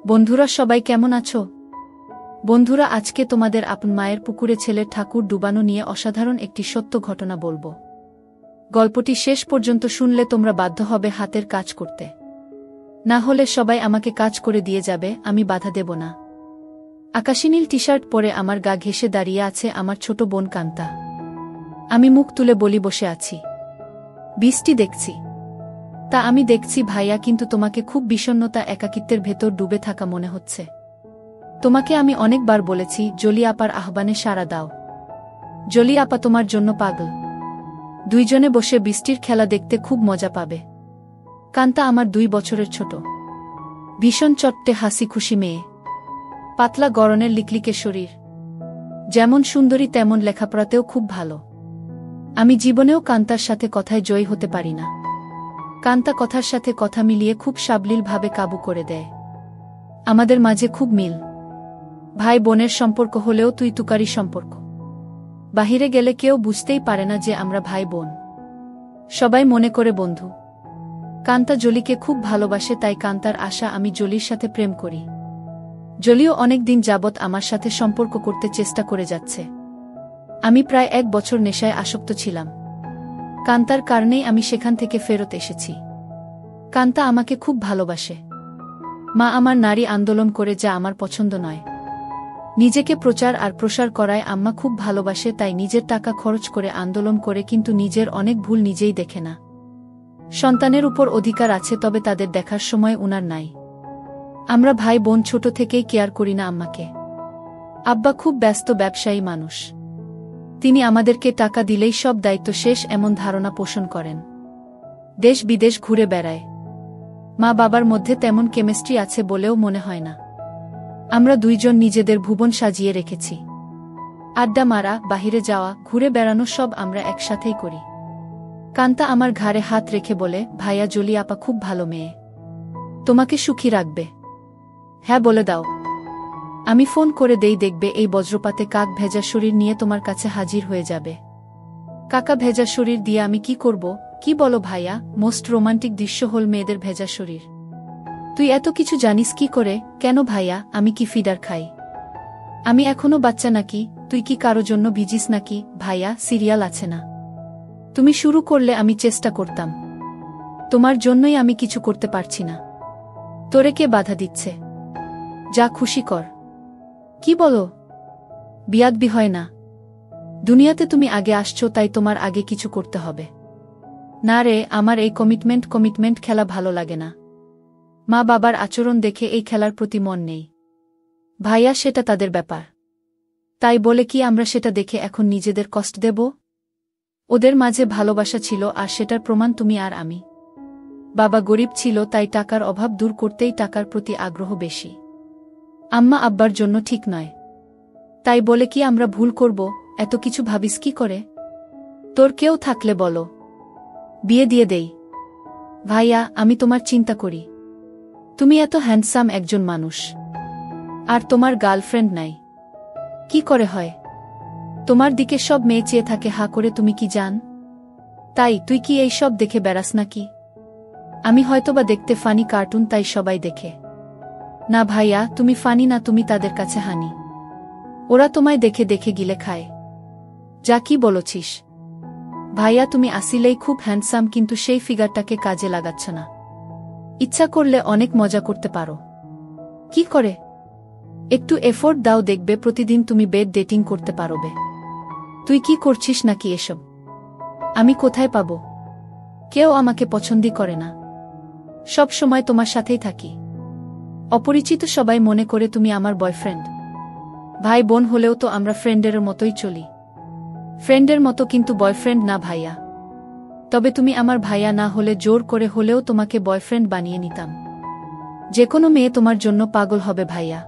বন্ধুরা সবাই কেমন আছো? বন্ধুরা আজকে তোমাদের আপন মায়ের পুকুরে ছেলের ঠাকুর ডুবানো নিয়ে অসাধারণ একটি সত্য ঘটনা বলবো। গল্পটি শেষ পর্যন্ত শুনলে তোমরা বাধ্য হবে হাতের কাজ করতে। না হলে সবাই আমাকে কাজ করে দিয়ে যাবে, আমি বাধা দেব না। আকাশী নীল টি-শার্ট পরে আমার গা ঘেঁষে দাঁড়িয়ে আছে আমার ছোট বোন কান্তা। আমি মুখ তুলে বলি বসে আছি, বৃষ্টি দেখছি। তা আমি দেখছি ভাইয়া, কিন্তু তোমাকে খুব বিষণ্ণতা একাকিত্বের ভেতর ডুবে থাকা মনে হচ্ছে। তোমাকে আমি অনেকবার বলেছি জলি আপার আহ্বানে সাড়া দাও। জলি আপা তোমার জন্য পাগল। দুইজনে বসে বৃষ্টির খেলা দেখতে খুব মজা পাবে। কান্তা আমার 2 বছরের ছোট, ভীষণ চট্টে হাসি খুশি মেয়ে, পাতলা গড়নের লিকলিকে শরীর, যেমন সুন্দরী তেমন লেখাপড়াতেও খুব ভালো। আমি জীবনেও কান্তার সাথে কথায় জয়ী হতে পারি না। কান্তা কথার সাথে কথা মিলিয়ে খুব সাবলীলভাবে কাবু করে দেয়। আমাদের মাঝে খুব মিল, ভাই বোনের সম্পর্ক হলেও তুই তুকারি সম্পর্ক। বাহিরে গেলে কেউ বুঝতেই পারে না যে আমরা ভাই বোন, সবাই মনে করে বন্ধু। কান্তা জলিকে খুব ভালোবাসে, তাই কান্তার আশা আমি জলির সাথে প্রেম করি। জলিও অনেক দিন যাবৎ আমার সাথে সম্পর্ক করতে চেষ্টা করে যাচ্ছে। আমি প্রায় 1 বছর নেশায় আসক্ত ছিলাম। কান্তার কারণেই আমি সেখান থেকে ফেরত এসেছি। কান্তা আমাকে খুব ভালোবাসে। মা আমার নারী আন্দোলন করে, যা আমার পছন্দ নয়। নিজেকে প্রচার আর প্রসার করায় আম্মা খুব ভালোবাসে, তাই নিজের টাকা খরচ করে আন্দোলন করে, কিন্তু নিজের অনেক ভুল নিজেই দেখে না। সন্তানের উপর অধিকার আছে, তবে তাদের দেখার সময় উনার নাই। আমরা ভাই বোন ছোট থেকেই কেয়ার করি না আম্মাকে। আব্বা খুব ব্যস্ত ব্যবসায়ী মানুষ, তিনি আমাদেরকে টাকা দিলেই সব দায়িত্ব শেষ এমন ধারণা পোষণ করেন। দেশ বিদেশ ঘুরে বেড়ায়। মা বাবার মধ্যে তেমন কেমিস্ট্রি আছে বলেও মনে হয় না। আমরা দুইজন নিজেদের ভুবন সাজিয়ে রেখেছি। আড্ডা মারা, বাহিরে যাওয়া, ঘুরে বেড়ানো সব আমরা একসাথেই করি। কান্তা আমার ঘাড়ে হাত রেখে বলে, ভাইয়া জলি আপা খুব ভালো মেয়ে, তোমাকে সুখী রাখবে। হ্যাঁ বলে দাও, আমি ফোন করে দেই, দেখবে এই বজ্রপাতে কাক ভেজা শরীর নিয়ে তোমার কাছে হাজির হয়ে যাবে। কাকা ভেজা শরীর দিয়ে আমি কি করব? কি বলো ভাইয়া? মোস্ট রোমান্টিক দৃশ্য হল মেয়েদের ভেজা শরীর। তুই এত কিছু জানিস কি করে? কেন ভাইয়া, আমি কি ফিডার খাই? আমি এখনো বাচ্চা নাকি? তুই কি কারো জন্য ভিজিস নাকি? ভাইয়া, সিরিয়াল আছে না, তুমি শুরু করলে আমি চেষ্টা করতাম। তোমার জন্যই আমি কিছু করতে পারছি না। তোরে কে বাধা দিচ্ছে? যা খুশি কর। কি বলো? বিয়াদবি হয় না। দুনিয়াতে তুমি আগে আসছো, তাই তোমার আগে কিছু করতে হবে। না রে, আমার এই কমিটমেন্ট খেলা ভালো লাগে না। মা বাবার আচরণ দেখে এই খেলার প্রতি মন নেই। ভাইয়া, সেটা তাদের ব্যাপার। তাই বলে কি আমরা সেটা দেখে এখন নিজেদের কষ্ট দেব? ওদের মাঝে ভালোবাসা ছিল, আর সেটার প্রমাণ তুমি আর আমি। বাবা গরিব ছিল, তাই টাকার অভাব দূর করতেই টাকার প্রতি আগ্রহ বেশি। আম্মা আব্বার জন্য ঠিক নয়, তাই বলে কি আমরা ভুল করব? এত কিছু ভাবিস কি করে? তোর কেউ থাকলে বলো, বিয়ে দিয়ে দেই। ভাইয়া, আমি তোমার চিন্তা করি। তুমি এত হ্যান্ডসাম একজন মানুষ, আর তোমার গার্লফ্রেন্ড নাই। কি করে হয়? তোমার দিকে সব মেয়ে চেয়ে থাকে হা করে, তুমি কি জান? তাই তুই কি এই সব দেখে বেড়াস নাকি? আমি হয়তোবা দেখতে ফানি কার্টুন, তাই সবাই দেখে। না ভাইয়া, তুমি ফানি না, তুমি তাদের কাছে হানি। ওরা তোমায় দেখে দেখে গিলে খায়। যা কি বলছিস? ভাইয়া, তুমি আসিলেই খুব হ্যান্ডসাম, কিন্তু সেই ফিগারটাকে কাজে লাগাচ্ছ না। ইচ্ছা করলে অনেক মজা করতে পারো। কি করে? একটু এফোর্ট দাও, দেখবে প্রতিদিন তুমি বেড ডেটিং করতে পারবে। তুই কি করছিস নাকি এসব? আমি কোথায় পাবো? কেউ আমাকে পছন্দই করে না। সব সময় তোমার সাথেই থাকি। অপরিচিত সবাই মনে করে তুমি আমার বয়ফ্রেন্ড। ভাই বোন হলেও তো আমরা ফ্রেন্ডের মতোই চলি। ফ্রেন্ডের মতো, কিন্তু বয়ফ্রেন্ড না ভাইয়া। তবে তুমি আমার ভাইয়া না হলে জোর করে হলেও তোমাকে বয়ফ্রেন্ড বানিয়ে নিতাম। যে কোনো মেয়ে তোমার জন্য পাগল হবে ভাইয়া,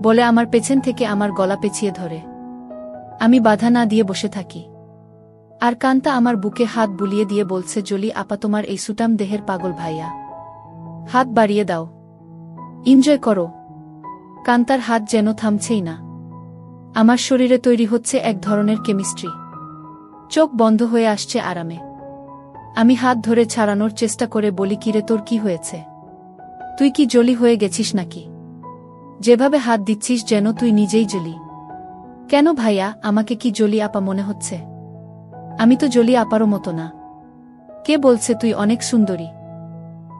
বলে আমার পেছন থেকে আমার গলা পেঁচিয়ে ধরে। আমি বাধা না দিয়ে বসে থাকি। আর কান্তা আমার বুকে হাত বুলিয়ে দিয়ে বলছে, জলি আপা তোমার এই সুটাম দেহের পাগল ভাইয়া, হাত বাড়িয়ে দাও, এনজয় করো। কান্তার হাত যেন থামছেই না। আমার শরীরে তৈরি হচ্ছে এক ধরনের কেমিস্ট্রি। চোখ বন্ধ হয়ে আসছে আরামে। আমি হাত ধরে ছাড়ানোর চেষ্টা করে বলি, কিরে তোর কি হয়েছে? তুই কি জলি হয়ে গেছিস নাকি? যেভাবে হাত দিচ্ছিস যেন তুই নিজেই জলি। কেন ভাইয়া, আমাকে কি জলি আপা মনে হচ্ছে? আমি তো জলি আপারও মতো না। কে বলছে তুই অনেক সুন্দরী?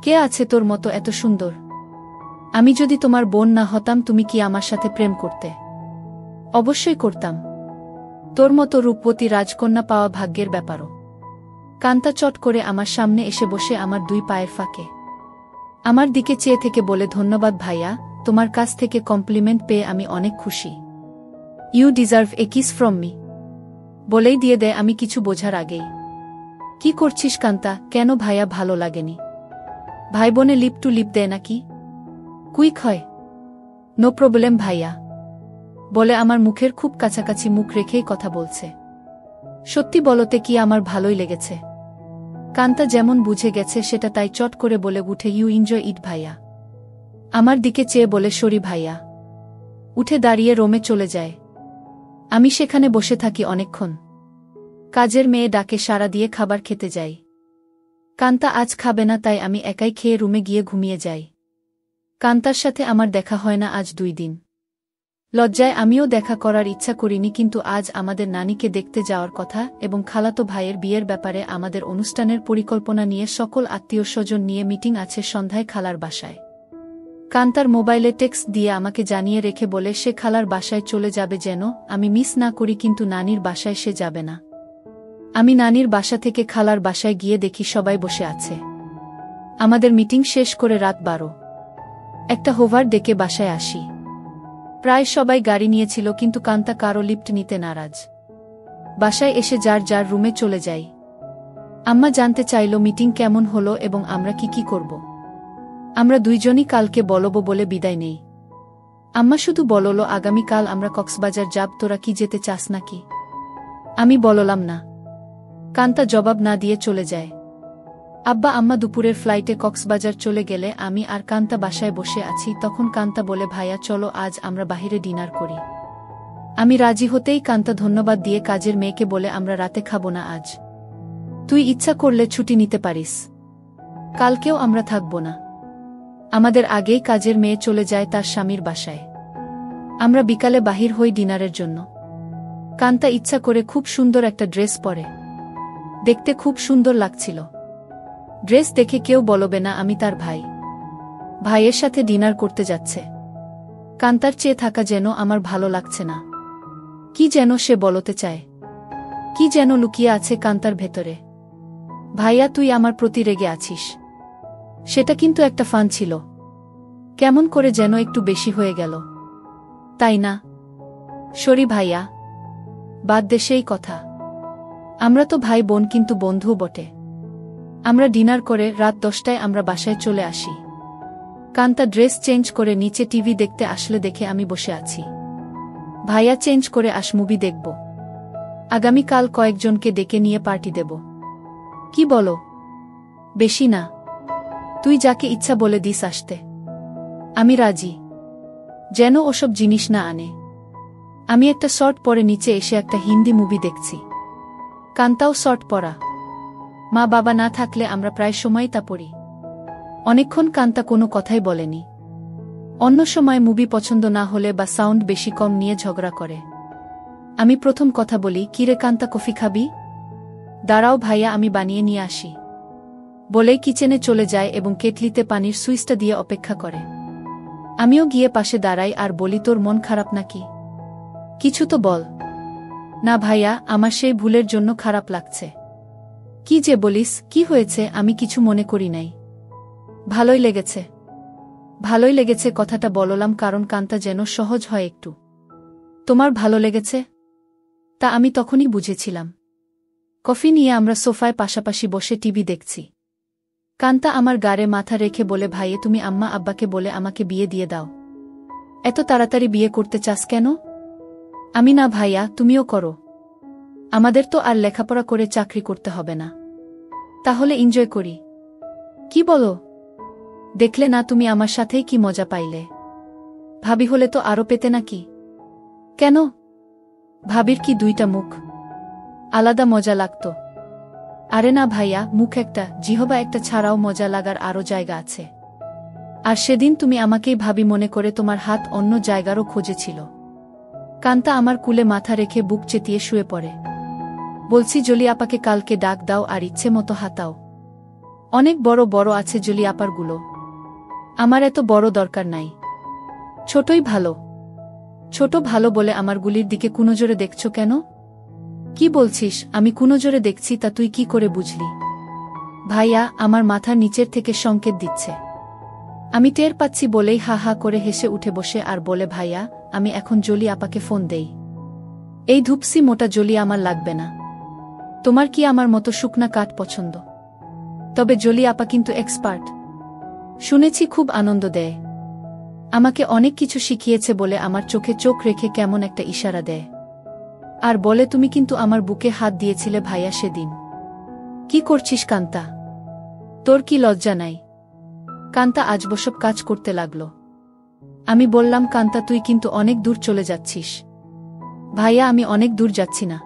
কে আছে তোর মতো এত সুন্দর? আমি যদি তোমার বোন না হতাম তুমি কি আমার সাথে প্রেম করতে? অবশ্যই করতাম। তোর মতো রূপবতী রাজকন্যা পাওয়া ভাগ্যের ব্যাপারও। কান্তা চট করে আমার সামনে এসে বসে আমার 2 পায়ের ফাঁকে আমার দিকে চেয়ে থেকে বলে, ধন্যবাদ ভাইয়া, তোমার কাছ থেকে কমপ্লিমেন্ট পেয়ে আমি অনেক খুশি। You deserve a kiss from me. বলেই দিয়ে দেয় আমি কিছু বোঝার আগেই। কি করছিস কান্তা? কেন ভাইয়া ভালো লাগেনি? ভাই বোনে লিপ টু লিপ দেয় নাকি? কুইক হয়। নো প্রবলেম ভাইয়া। বলে আমার মুখের খুব কাছাকাছি মুখ রেখেই কথা বলছে। সত্যি বলতে কি আমার ভালোই লেগেছে। কান্তা যেমন বুঝে গেছে সেটা তাই চট করে বলে উঠে, ইউ এনজয় ইট ভাইয়া। আমার দিকে চেয়ে বলে, সরি ভাইয়া। উঠে দাঁড়িয়ে রোমে চলে যায়। আমি সেখানে বসে থাকি অনেকক্ষণ। কাজের মেয়ে ডাকে সাড়া দিয়ে খাবার খেতে যাই। কান্তা আজ খাবে না, তাই আমি একাই খেয়ে রুমে গিয়ে ঘুমিয়ে যাই। কান্তার সাথে আমার দেখা হয় না আজ 2 দিন। লজ্জায় আমিও দেখা করার ইচ্ছা করিনি, কিন্তু আজ আমাদের নানিকে দেখতে যাওয়ার কথা এবং খালাতো ভাইয়ের বিয়ের ব্যাপারে আমাদের অনুষ্ঠানের পরিকল্পনা নিয়ে সকল আত্মীয়স্বজন নিয়ে মিটিং আছে সন্ধ্যায় খালার বাসায়। কান্তার মোবাইলে টেক্সট দিয়ে আমাকে জানিয়ে রেখে বলে সে খালার বাসায় চলে যাবে যেন আমি মিস না করি, কিন্তু নানির বাসায় সে যাবে না। আমি নানির বাসা থেকে খালার বাসায় গিয়ে দেখি সবাই বসে আছে। আমাদের মিটিং শেষ করে রাত 12। একটা হোভার ডেকে বাসায় আসি। প্রায় সবাই গাড়ি নিয়েছিল, কিন্তু কান্তা কারো লিফট নিতে নারাজ। বাসায় এসে যার যার রুমে চলে যাই। আম্মা জানতে চাইল মিটিং কেমন হলো এবং আমরা কি করব। আমরা দুইজনই কালকে বলবো বলে বিদায় নেই। আম্মা শুধু বলল, আগামীকাল আমরা কক্সবাজার যাব, তোরা কি যেতে চাস নাকি? আমি বললাম না। কান্তা জবাব না দিয়ে চলে যায়। আব্বা আম্মা দুপুরের ফ্লাইটে কক্সবাজার চলে গেলে আমি আর কান্তা বাসায় বসে আছি। তখন কান্তা বলে, ভাইয়া চলো আজ আমরা বাহিরে ডিনার করি। আমি রাজি হতেই কান্তা ধন্যবাদ দিয়ে কাজের মেয়েকে বলে, আমরা রাতে খাবো না আজ। তুই ইচ্ছা করলে ছুটি নিতে পারিস। কালকেও আমরা থাকব না। আমাদের আগেই কাজের মেয়ে চলে যায় তার স্বামীর বাসায়। আমরা বিকালে বাহির হই ডিনারের জন্য। কান্তা ইচ্ছা করে খুব সুন্দর একটা ড্রেস পরে। দেখতে খুব সুন্দর লাগছিল। ড্রেস দেখে কেউ বলবে না আমি তার ভাই। ভাইয়ের সাথে ডিনার করতে যাচ্ছে। কান্তার চেয়ে থাকা যেন আমার ভালো লাগছে না। কি যেন সে বলতে চায়। কি যেন লুকিয়ে আছে কান্তার ভেতরে। ভাইয়া তুই আমার প্রতি রেগে আছিস। সেটা কিন্তু একটা ফান ছিল। কেমন করে যেন একটু বেশি হয়ে গেল, তাই না? সরি ভাইয়া, বাদ দে সেই কথা। আমরা তো ভাই বোন, কিন্তু বন্ধুও বটে। আমরা ডিনার করে রাত 10টায় আমরা বাসায় চলে আসি। কান্তা ড্রেস চেঞ্জ করে নিচে টিভি দেখতে আসলে দেখে আমি বসে আছি। ভাইয়া চেঞ্জ করে আস, মুভি দেখব। আগামীকাল কয়েকজনকে ডেকে নিয়ে পার্টি দেব। কি বলো? বেশি না, তুই যাকে ইচ্ছা বলে দিস আসতে। আমি রাজি। যেন ওসব জিনিস না আনে। আমি একটা শর্ট পরে নিচে এসে একটা হিন্দি মুভি দেখছি। কান্তাও শর্ট পরা। মা বাবা না থাকলে আমরা প্রায় সময় তা পড়ি। অনেকক্ষণ কান্তা কোনো কথাই বলেনি। অন্য সময় মুভি পছন্দ না হলে বা সাউন্ড বেশি কম নিয়ে ঝগড়া করে। আমি প্রথম কথা বলি, কিরে কান্তা কফি খাবি? দাঁড়াও ভাইয়া, আমি বানিয়ে নিয়ে আসি। বলেই কিচেনে চলে যায় এবং কেটলিতে পানির সুইচটা দিয়ে অপেক্ষা করে। আমিও গিয়ে পাশে দাঁড়াই আর বলি, তোর মন খারাপ নাকি? কিছু তো বল। না ভাইয়া, আমার সেই ভুলের জন্য খারাপ লাগছে। কি যে বলিস, কি হয়েছে? আমি কিছু মনে করি নাই। ভালোই লেগেছে। ভালোই লেগেছে কথাটা বললাম কারণ কান্তা যেন সহজ হয় একটু। তোমার ভালো লেগেছে? তা আমি তখনই বুঝেছিলাম। কফি নিয়ে আমরা সোফায় পাশাপাশি বসে টিভি দেখছি। কান্তা আমার গাড়ে মাথা রেখে বলে, ভাইয়ে তুমি আম্মা আব্বাকে বলে আমাকে বিয়ে দিয়ে দাও। এত তাড়াতাড়ি বিয়ে করতে চাস কেন? আমি না ভাইয়া, তুমিও করো। আমাদের তো আর লেখাপড়া করে চাকরি করতে হবে না। তাহলে এনজয় করি। কি বলো? দেখলে না তুমি আমার সাথেই কি মজা পাইলে। ভাবি হলে তো আরো পেতে নাকি? কেন? ভাবির কি 2টা মুখ? আলাদা মজা লাগতো। আরে না ভাইয়া, মুখ একটা, জিহবা একটা ছাড়াও মজা লাগার আরো জায়গা আছে। আর সেদিন তুমি আমাকেই ভাবি মনে করে তোমার হাত অন্য জায়গারও খোঁজেছিল। কান্তা আমার কুলে মাথা রেখে বুক চেতিয়ে শুয়ে পড়ে। বলছি জলি আপাকে কালকে ডাক দাও আর ইচ্ছে মতো হাতাও। অনেক বড় বড় আছে জলি আপারগুলো, আমার এত বড় দরকার নাই, ছোটই ভালো। ছোট ভালো বলে আমার গুলির দিকে কুনজরে দেখছ কেন? কি বলছিস আমি কুনজরে দেখছি তা তুই কি করে বুঝলি? ভাইয়া আমার মাথার নিচের থেকে সংকেত দিচ্ছে। আমি টের পাচ্ছি বলেই হা হা করে হেসে উঠে বসে আর বলে ভাইয়া আমি এখন জলি আপাকে ফোন দেই। এই ধূপসি মোটা জলি আমার লাগবে না। তোমার কি আমার মতো শুকনা কাঠ পছন্দ? তবে জলি আপা কিন্তু এক্সপার্ট, শুনেছি খুব আনন্দ দেয়। আমাকে অনেক কিছু শিখিয়েছে বলে আমার চোখে চোখ রেখে কেমন একটা ইশারা দেয় আর বলে তুমি কিন্তু আমার বুকে হাত দিয়েছিলে ভাইয়া সেদিন। কি করছিস কান্তা? তোর কি লজ্জা নাই? কান্তা আজবসব কাজ করতে লাগল। আমি বললাম কান্তা তুই কিন্তু অনেক দূর চলে যাচ্ছিস। ভাইয়া আমি অনেক দূর যাচ্ছি না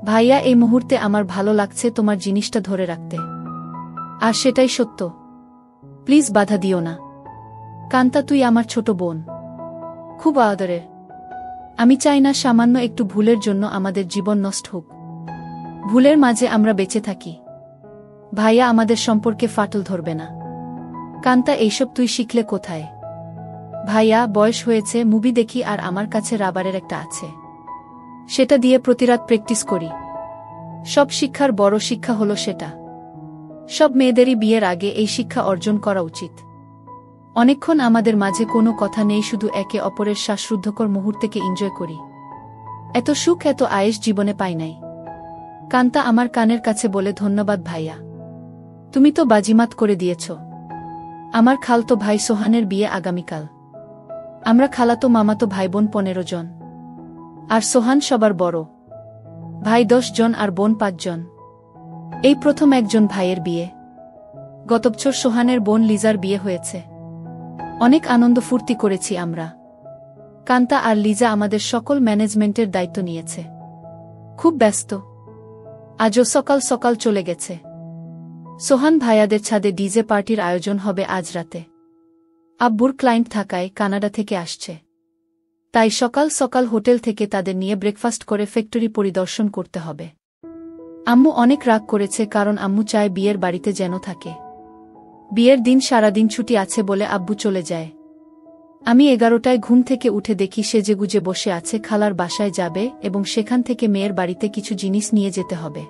ভাইয়া, এই মুহূর্তে আমার ভালো লাগছে তোমার জিনিসটা ধরে রাখতে, আর সেটাই সত্য। প্লিজ বাধা দিও না। কান্তা তুই আমার ছোট বোন, খুব আদরের। আমি চাই না সামান্য একটু ভুলের জন্য আমাদের জীবন নষ্ট হোক। ভুলের মাঝে আমরা বেঁচে থাকি। ভাইয়া আমাদের সম্পর্কে ফাটল ধরবে না। কান্তা এইসব তুই শিখলে কোথায়? ভাইয়া বয়স হয়েছে, মুভি দেখি আর আমার কাছে রাবারের একটা আছে, সেটা দিয়ে প্রতিরাত প্র্যাকটিস করি। সব শিক্ষার বড় শিক্ষা হলো সেটা। সব মেয়েদেরই বিয়ের আগে এই শিক্ষা অর্জন করা উচিত। অনেকক্ষণ আমাদের মাঝে কোনো কথা নেই, শুধু একে অপরের শ্বাসরুদ্ধকর মুহূর্তকে এনজয় করি। এত সুখ এত আয়েশ জীবনে পাই নাই। কান্তা আমার কানের কাছে বলে ধন্যবাদ ভাইয়া, তুমি তো বাজিমাত করে দিয়েছ। আমার খালতো ভাই সোহানের বিয়ে আগামীকাল। আমরা খালাতো মামাতো ভাইবোন 15 জন, আর সোহান সবার বড়। ভাই 10 জন আর বোন 5 জন। এই প্রথম একজন ভাইয়ের বিয়ে। গত বছর সোহানের বোন লিজার বিয়ে হয়েছে। অনেক আনন্দ ফুর্তি করেছি আমরা। কান্তা আর লিজা আমাদের সকল ম্যানেজমেন্টের দায়িত্ব নিয়েছে। খুব ব্যস্ত। আজও সকাল সকাল চলে গেছে। সোহান ভাইয়াদের ছাদে ডিজে পার্টির আয়োজন হবে আজ রাতে। আব্বুর ক্লায়েন্ট থাকায় কানাডা থেকে আসছে, তাই সকাল সকাল হোটেল থেকে তাদের নিয়ে ব্রেকফাস্ট করে ফ্যাক্টরি পরিদর্শন করতে হবে। আম্মু অনেক রাগ করেছে কারণ আম্মু চায় বিয়ের বাড়িতে যেন থাকে। বিয়ের দিন সারাদিন ছুটি আছে বলে আব্বু চলে যায়। আমি 11টায় ঘুম থেকে উঠে দেখি সেজেগুজে বসে আছে, খালার বাসায় যাবে এবং সেখান থেকে মেয়ের বাড়িতে কিছু জিনিস নিয়ে যেতে হবে।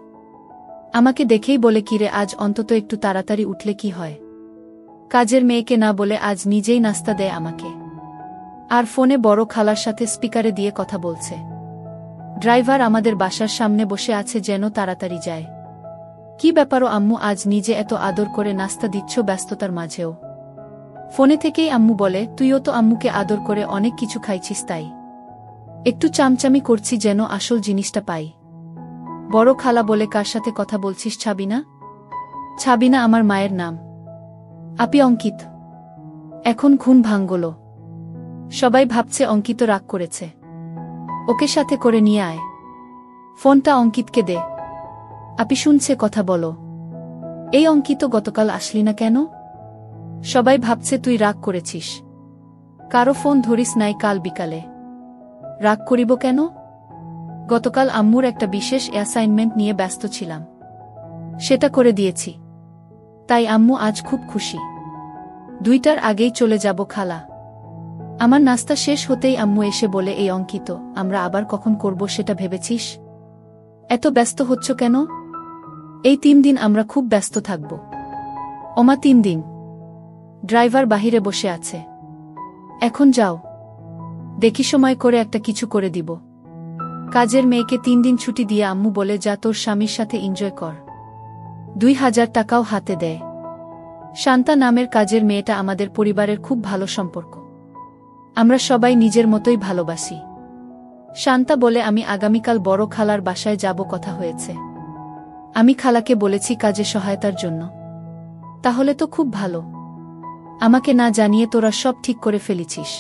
আমাকে দেখেই বলে কিরে আজ অন্তত একটু তাড়াতাড়ি উঠলে কি হয়? কাজের মেয়েকে না বলে আজ নিজেই নাস্তা দেয় আমাকে। আর ফোনে বড় খালার সাথে স্পিকারে দিয়ে কথা বলছে। ড্রাইভার আমাদের বাসার সামনে বসে আছে যেন তাড়াতাড়ি যায়। কি ব্যাপারও আম্মু আজ নিজে এত আদর করে নাস্তা দিচ্ছ ব্যস্ততার মাঝেও? ফোনে থেকেই আম্মু বলে তুইও তো আম্মুকে আদর করে অনেক কিছু খাইছিস, তাই একটু চামচামি করছি যেন আসল জিনিসটা পাই। বড় খালা বলে কার সাথে কথা বলছিস? ছাবিনা? ছাবিনা আমার মায়ের নাম। আপি অঙ্কিত। এখন ঘুম ভাঙল। সবাই ভাবছে অঙ্কিত রাগ করেছে। ওকে সাথে করে নিয়ে আয়। ফোনটা অঙ্কিতকে দে। আপি শুনছে, কথা বলো। এই অঙ্কিত গতকাল আসলি না কেন? সবাই ভাবছে তুই রাগ করেছিস। কারো ফোন ধরিস নাই কাল বিকালে? রাগ করিব কেন? গতকাল আম্মুর একটা বিশেষ অ্যাসাইনমেন্ট নিয়ে ব্যস্ত ছিলাম, সেটা করে দিয়েছি, তাই আম্মু আজ খুব খুশি। 2টার আগেই চলে যাব খালা। আমার নাস্তা শেষ হতেই আম্মু এসে বলে এই অঙ্কিত আমরা আবার কখন করব সেটা ভেবেছিস? এত ব্যস্ত হচ্ছ কেন? এই 3 দিন আমরা খুব ব্যস্ত থাকব। ওমা 3 দিন? ড্রাইভার বাহিরে বসে আছে। এখন যাও, দেখি সময় করে একটা কিছু করে দিব। কাজের মেয়েকে 3 দিন ছুটি দিয়ে আম্মু বলে যা তোর স্বামীর সাথে এনজয় কর। 2000 টাকাও হাতে দেয়। শান্তা নামের কাজের মেয়েটা আমাদের পরিবারের খুব ভালো সম্পর্ক। আমরা সবাই নিজের মতোই ভালোবাসি। শান্তা বলে আমি আগামীকাল বড় খালার বাসায় যাব, কথা হয়েছে। আমি খালাকে বলেছি কাজে সহায়তার জন্য। তাহলে তো খুব ভালো। আমাকে না জানিয়ে তোরা সব ঠিক করে ফেলেছিস।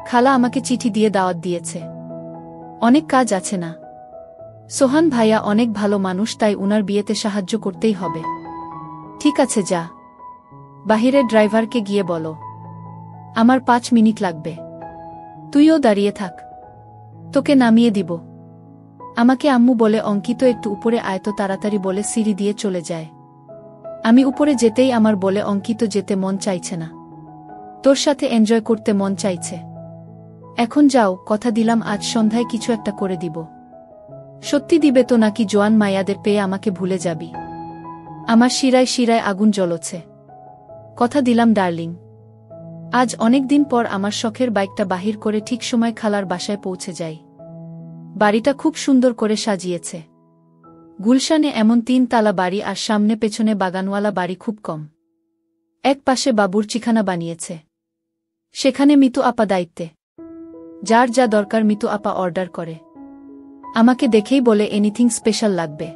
খালা আমাকে চিঠি দিয়ে দাওয়াত দিয়েছে। অনেক কাজ আছে না? সোহান ভাইয়া অনেক ভালো মানুষ, তাই উনার বিয়েতে সাহায্য করতেই হবে। ঠিক আছে যা। বাহিরে ড্রাইভারকে গিয়ে বলো আমার 5 মিনিট লাগবে। তুইও দাঁড়িয়ে থাক, তোকে নামিয়ে দিব। আমাকে আম্মু বলে অঙ্কিত একটু উপরে আয় তো তাড়াতাড়ি বলে সিঁড়ি দিয়ে চলে যায়। আমি উপরে যেতেই আমার বলে অঙ্কিত যেতে মন চাইছে না, তোর সাথে এনজয় করতে মন চাইছে। এখন যাও, কথা দিলাম আজ সন্ধ্যায় কিছু একটা করে দিব। সত্যি দিবে তো নাকি জোয়ান মায়াদের পেয়ে আমাকে ভুলে যাবি? আমার শিরায় শিরায় আগুন জ্বলছে। কথা দিলাম ডার্লিং। আজ অনেক দিন পর আমার শখের বাইকটা বাহির করে ঠিক সময় খালার বাসায় পৌঁছে যাই। বাড়িটা খুব সুন্দর করে সাজিয়েছে। গুলশানে এমন 3 তালা বাড়ি আর সামনে পেছনে বাগানওয়ালা বাড়ি খুব কম। এক পাশে বাবুর্চিখানা বানিয়েছে, সেখানে মিতু আপা দায়িত্বে। যার যা দরকার মিতু আপা অর্ডার করে। আমাকে দেখেই বলে এনিথিং স্পেশাল লাগবে?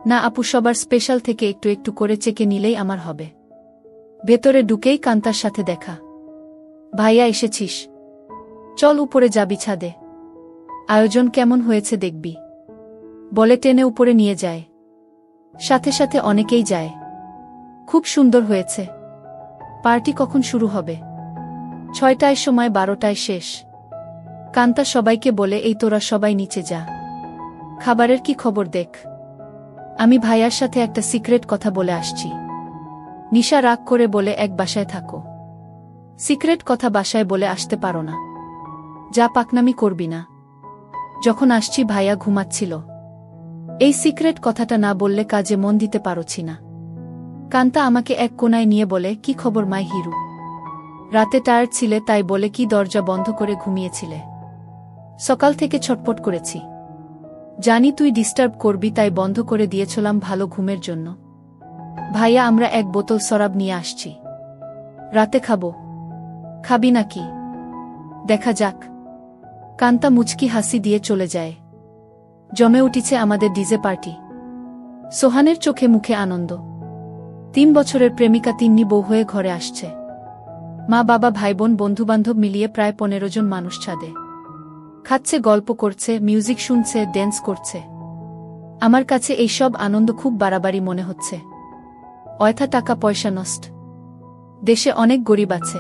না আপু, সবার স্পেশাল থেকে একটু একটু করে চেকে নিলেই আমার হবে। ভেতরে ঢুকেই কান্তার সাথে দেখা। ভাইয়া এসেছিস? চল উপরে যাবি ছাদে, আয়োজন কেমন হয়েছে দেখবি। বলে টেনে উপরে নিয়ে যায়। সাথে সাথে অনেকেই যায়। খুব সুন্দর হয়েছে। পার্টি কখন শুরু হবে? 6টায় সময়, 12টায় শেষ। কান্তা সবাইকে বলে এই তোরা সবাই নিচে যা, খাবারের কি খবর দেখ। আমি ভাইয়ার সাথে একটা সিক্রেট কথা বলে আসছি। নিশা রাগ করে বলে এক বাসায় থাকো, সিক্রেট কথা বাসায় বলে আসতে পারো না। যা পাকনামি করবি না। যখন আসছি ভাইয়া ঘুমাচ্ছিল। এই সিক্রেট কথাটা না বললে কাজে মন দিতে পারছি না। কান্তা আমাকে এক কোনায় নিয়ে বলে কি খবর মাই হিরু? রাতে টায়ার্ড ছিলে তাই বলে কি দরজা বন্ধ করে ঘুমিয়েছিলে? সকাল থেকে ছটপট করেছি, জানি তুই ডিস্টার্ব করবি তাই বন্ধ করে দিয়েছিলাম ভালো ঘুমের জন্য। ভাইয়া আমরা এক বোতল শরাব নিয়ে আসছি, রাতে খাবো। খাবি নাকি? দেখা যাক। কান্তা মুচকি হাসি দিয়ে চলে যায়। জমে উঠেছে আমাদের ডিজে পার্টি। সোহানের চোখে মুখে আনন্দ। 3 বছরের প্রেমিকা তিন্নি বউ হয়ে ঘরে আসছে। মা বাবা ভাইবোন বন্ধুবান্ধব মিলিয়ে প্রায় 15 জন মানুষ ছাদে খাচ্ছে, গল্প করছে, মিউজিক শুনছে, ড্যান্স করছে। আমার কাছে এই সব আনন্দ খুব বাড়াবাড়ি মনে হচ্ছে। অয়থা টাকা পয়সা নষ্ট। দেশে অনেক গরিব আছে,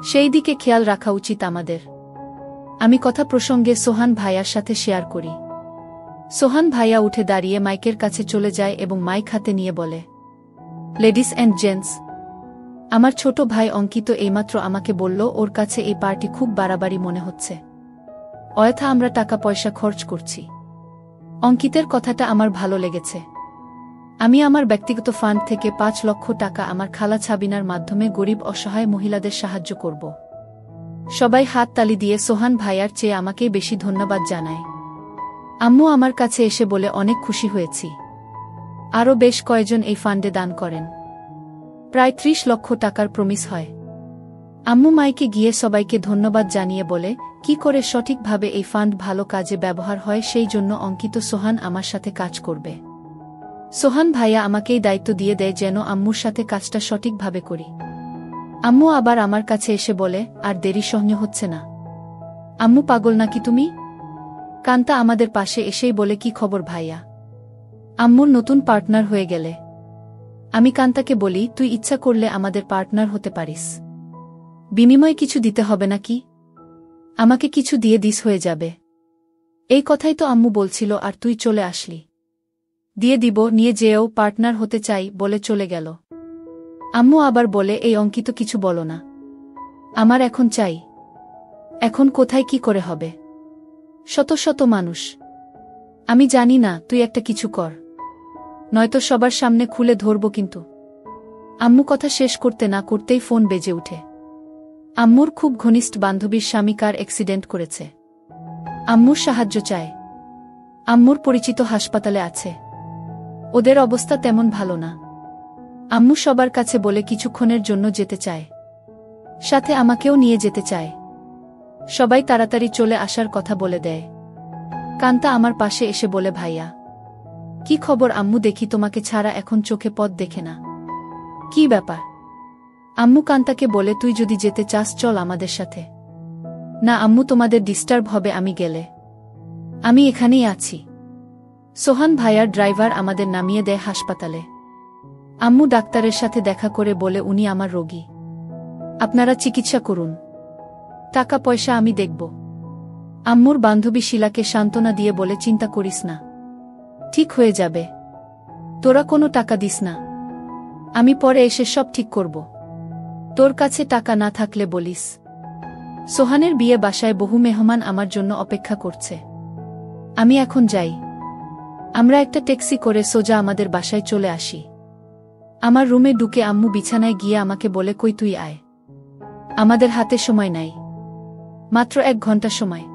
সেই দিকে খেয়াল রাখা উচিত আমাদের। আমি কথা প্রসঙ্গে সোহান ভাইয়ার সাথে শেয়ার করি। সোহান ভাইয়া উঠে দাঁড়িয়ে মাইকের কাছে চলে যায় এবং মাইক হাতে নিয়ে বলে, লেডিস অ্যান্ড জেন্টস, আমার ছোট ভাই অঙ্কিত এইমাত্র আমাকে বলল ওর কাছে এই পার্টি খুব বাড়াবাড়ি মনে হচ্ছে। অয়থা আমরা টাকা পয়সা খরচ করছি। অঙ্কিতের কথাটা আমার ভালো লেগেছে। আমি আমার ব্যক্তিগত ফান্ড থেকে 5 লক্ষ টাকা আমার খালা ছাবিনার মাধ্যমে গরিব অসহায় মহিলাদের সাহায্য করব। সবাই হাত তালি দিয়ে সোহান ভাইয়ার চেয়ে আমাকেই বেশি ধন্যবাদ জানায়। আম্মু আমার কাছে এসে বলে অনেক খুশি হয়েছি। আরও বেশ কয়েকজন এই ফান্ডে দান করেন। প্রায় 30 লক্ষ টাকার প্রমিস হয়। আম্মু মাইকে গিয়ে সবাইকে ধন্যবাদ জানিয়ে বলে কি করে সঠিকভাবে এই ফান্ড ভালো কাজে ব্যবহার হয় সেই জন্য অঙ্কিত সোহান আমার সাথে কাজ করবে। সোহান ভাইয়া আমাকেই দায়িত্ব দিয়ে দেয় যেন আম্মুর সাথে কাজটা সঠিকভাবে করি। আম্মু আবার আমার কাছে এসে বলে আর দেরি সহ্য হচ্ছে না। আম্মু পাগল নাকি তুমি? কান্তা আমাদের পাশে এসেই বলে কি খবর ভাইয়া? আম্মুর নতুন পার্টনার হয়ে গেলে? আমি কান্তাকে বলি তুই ইচ্ছা করলে আমাদের পার্টনার হতে পারিস। বিনিময়ে কিছু দিতে হবে নাকি? আমাকে কিছু দিয়ে দিস হয়ে যাবে। এই কথাই তো আম্মু বলছিল আর তুই চলে আসলি। দিয়ে দিব, নিয়ে যেও, পার্টনার হতে চাই বলে চলে গেল। আম্মু আবার বলে এই অঙ্কিত কিছু বলো না, আমার এখন চাই। এখন কোথায় কি করে হবে? শত শত মানুষ। আমি জানি না, তুই একটা কিছু কর, নয়তো সবার সামনে খুলে ধরব কিন্তু। আম্মু কথা শেষ করতে না করতেই ফোন বেজে উঠে। আম্মুর খুব ঘনিষ্ঠ বান্ধবীর স্বামী কার অ্যাক্সিডেন্ট করেছে। আম্মুর সাহায্য চায়। আম্মুর পরিচিত হাসপাতালে আছে। ওদের অবস্থা তেমন ভালো না। আম্মু সবার কাছে বলে কিছুক্ষণের জন্য যেতে চায়, সাথে আমাকেও নিয়ে যেতে চায়। সবাই তাড়াতাড়ি চলে আসার কথা বলে দেয়। কান্তা আমার পাশে এসে বলে ভাইয়া কি খবর? আম্মু দেখি তোমাকে ছাড়া এখন চোখে পথ দেখে না। কি ব্যাপার? আম্মু কান্তাকে বলে তুই যদি যেতে চাস চল আমাদের সাথে। না আম্মু, তোমাদের ডিস্টার্ব হবে আমি গেলে। আমি এখানেই আছি। সোহান ভাইয়ার ড্রাইভার আমাদের নামিয়ে দেয় হাসপাতালে। আম্মু ডাক্তারের সাথে দেখা করে বলে উনি আমার রোগী, আপনারা চিকিৎসা করুন, টাকা পয়সা আমি দেখব। আম্মুর বান্ধবী শিলাকে সান্ত্বনা দিয়ে বলে চিন্তা করিস না, ঠিক হয়ে যাবে, তোরা কোনো টাকা দিস না, আমি পরে এসে সব ঠিক করব। তোর কাছে টাকা না থাকলে বলিস। সোহানের বিয়ে বাসায় বহু মেহমান আমার জন্য অপেক্ষা করছে, আমি এখন যাই। আমরা একটা ট্যাক্সি করে সোজা আমাদের বাসায় চলে আসি। আমার রুমে ঢুকে আম্মু বিছানায় গিয়ে আমাকে বলে, কই তুই আয়, আমাদের হাতে সময় নাই, মাত্র 1 ঘন্টা সময়।